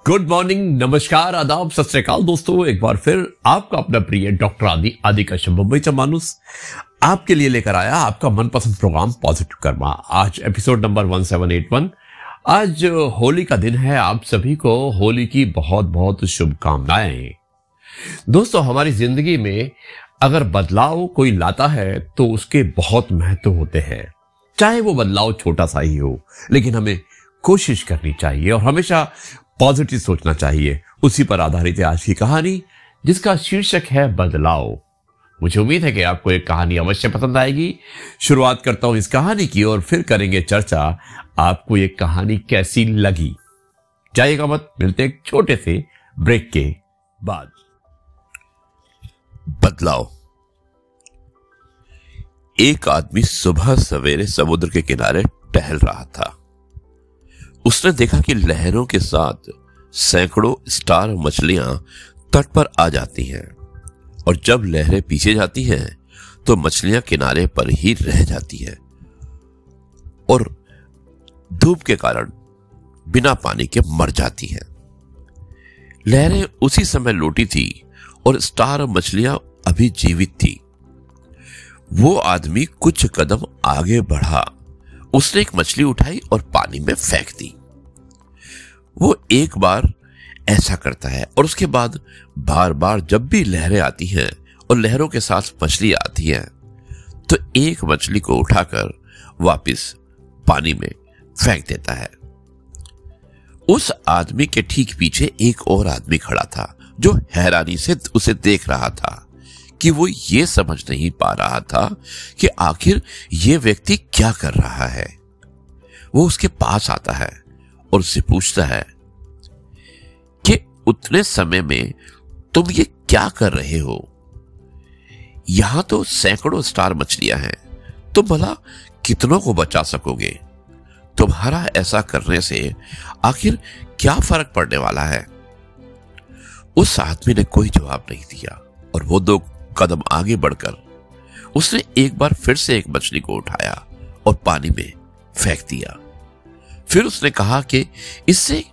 Good morning, नमस्कार, आदाब, सत श्री अकाल दोस्तों। एक बार फिर आपका अपना प्रिय डॉक्टर आदि कश्यप मुंबई से मानुस आपके लिए लेकर आया आपका मनपसंद प्रोग्राम पॉजिटिव कर्मा। आज एपिसोड नंबर 1781। आज होली का दिन है। आप सभी को होली की बहुत बहुत शुभकामनाएं। दोस्तों, हमारी जिंदगी में अगर बदलाव कोई लाता है तो उसके बहुत महत्व होते हैं। चाहे वो बदलाव छोटा सा ही हो, लेकिन हमें कोशिश करनी चाहिए और हमेशा पॉजिटिव सोचना चाहिए। उसी पर आधारित है आज की कहानी, जिसका शीर्षक है बदलाव। मुझे उम्मीद है कि आपको एक कहानी अवश्य पसंद आएगी। शुरुआत करता हूं इस कहानी की और फिर करेंगे चर्चा आपको ये कहानी कैसी लगी। जाइएगा मत, मिलते एक छोटे से ब्रेक के बाद। बदलाव। एक आदमी सुबह सवेरे समुद्र के किनारे टहल रहा था। उसने देखा कि लहरों के साथ सैकड़ों स्टार मछलियां तट पर आ जाती हैं और जब लहरें पीछे जाती हैं तो मछलियां किनारे पर ही रह जाती हैं और धूप के कारण बिना पानी के मर जाती हैं। लहरें उसी समय लौटी थी और स्टार मछलियां अभी जीवित थी। वो आदमी कुछ कदम आगे बढ़ा। उसने एक मछली उठाई और पानी में फेंक दी। वो एक बार ऐसा करता है और उसके बाद बार बार जब भी लहरें आती हैं और लहरों के साथ मछली आती हैं तो एक मछली को उठाकर वापस पानी में फेंक देता है। उस आदमी के ठीक पीछे एक और आदमी खड़ा था जो हैरानी से उसे देख रहा था कि वो ये समझ नहीं पा रहा था कि आखिर ये व्यक्ति क्या कर रहा है। वो उसके पास आता है और उससे पूछता है कि उतने समय में तुम ये क्या कर रहे हो? यहां तो सैकड़ों स्टार मछलियां हैं, तुम भला कितनों को बचा सकोगे? तुम्हारा ऐसा करने से आखिर क्या फर्क पड़ने वाला है? उस आदमी ने कोई जवाब नहीं दिया और वो 2 कदम आगे बढ़कर उसने एक बार फिर से एक मछली को उठाया और पानी में फेंक दिया। फिर उसने कहा कि इससे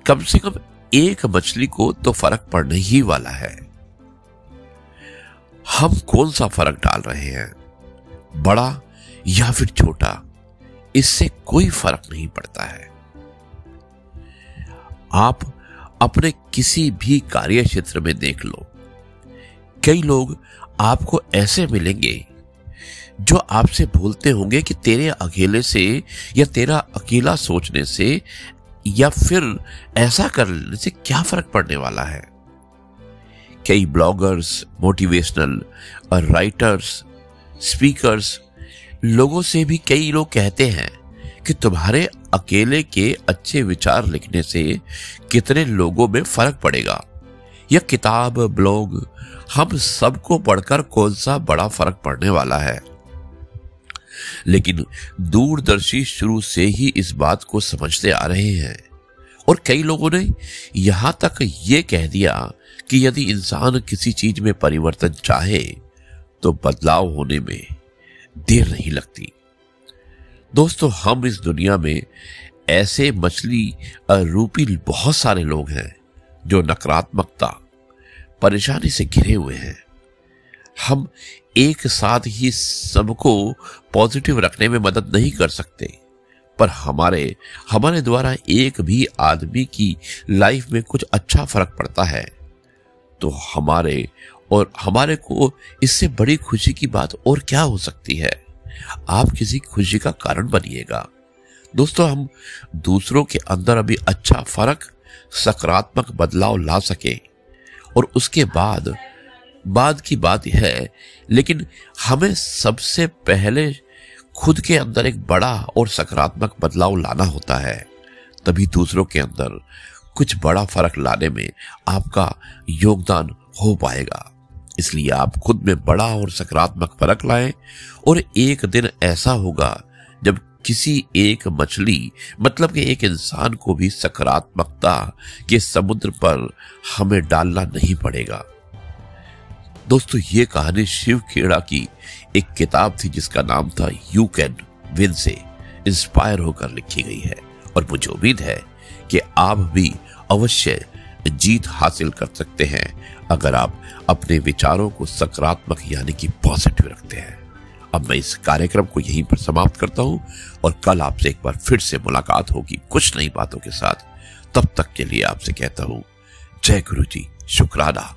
कम से कम एक मछली को तो फर्क पड़ने ही वाला है। हम कौन सा फर्क डाल रहे हैं, बड़ा या फिर छोटा, इससे कोई फर्क नहीं पड़ता है। आप अपने किसी भी कार्य क्षेत्र में देख लो, कई लोग आपको ऐसे मिलेंगे जो आपसे बोलते होंगे कि तेरे अकेले से या तेरा अकेला सोचने से या फिर ऐसा कर लेने से क्या फर्क पड़ने वाला है। कई ब्लॉगर्स, मोटिवेशनल राइटर्स, स्पीकर्स लोगों से भी कई लोग कहते हैं कि तुम्हारे अकेले के अच्छे विचार लिखने से कितने लोगों में फर्क पड़ेगा। यह किताब, ब्लॉग, हम सबको पढ़कर कौन सा बड़ा फर्क पड़ने वाला है। लेकिन दूरदर्शी शुरू से ही इस बात को समझते आ रहे हैं और कई लोगों ने यहां तक ये कह दिया कि यदि इंसान किसी चीज में परिवर्तन चाहे तो बदलाव होने में देर नहीं लगती। दोस्तों, हम इस दुनिया में ऐसे मछली रूपी बहुत सारे लोग हैं जो नकारात्मकता, परेशानी से घिरे हुए हैं। हम एक साथ ही सबको पॉजिटिव रखने में मदद नहीं कर सकते, पर हमारे द्वारा एक भी आदमी की लाइफ में कुछ अच्छा फर्क पड़ता है तो हमारे को इससे बड़ी खुशी की बात और क्या हो सकती है। आप किसी खुशी का कारण बनिएगा। दोस्तों, हम दूसरों के अंदर अभी अच्छा फर्क, सकारात्मक बदलाव ला सके और उसके बाद की बात है, लेकिन हमें सबसे पहले खुद के अंदर एक बड़ा और सकारात्मक बदलाव लाना होता है, तभी दूसरों के अंदर कुछ बड़ा फर्क लाने में आपका योगदान हो पाएगा। इसलिए आप खुद में बड़ा और सकारात्मक फर्क लाएं और एक दिन ऐसा होगा जब किसी एक मछली मतलब कि एक इंसान को भी सकारात्मकता के समुद्र पर हमें डालना नहीं पड़ेगा। दोस्तों, ये कहानी शिव खेड़ा की एक किताब थी जिसका नाम था यू कैन विन से इंस्पायर होकर लिखी गई है और मुझे उम्मीद है कि आप भी अवश्य जीत हासिल कर सकते हैं अगर आप अपने विचारों को सकारात्मक यानी कि पॉजिटिव रखते हैं। अब मैं इस कार्यक्रम को यहीं पर समाप्त करता हूं और कल आपसे एक बार फिर से मुलाकात होगी कुछ नई बातों के साथ। तब तक के लिए आपसे कहता हूं जय गुरु जी, शुक्राना।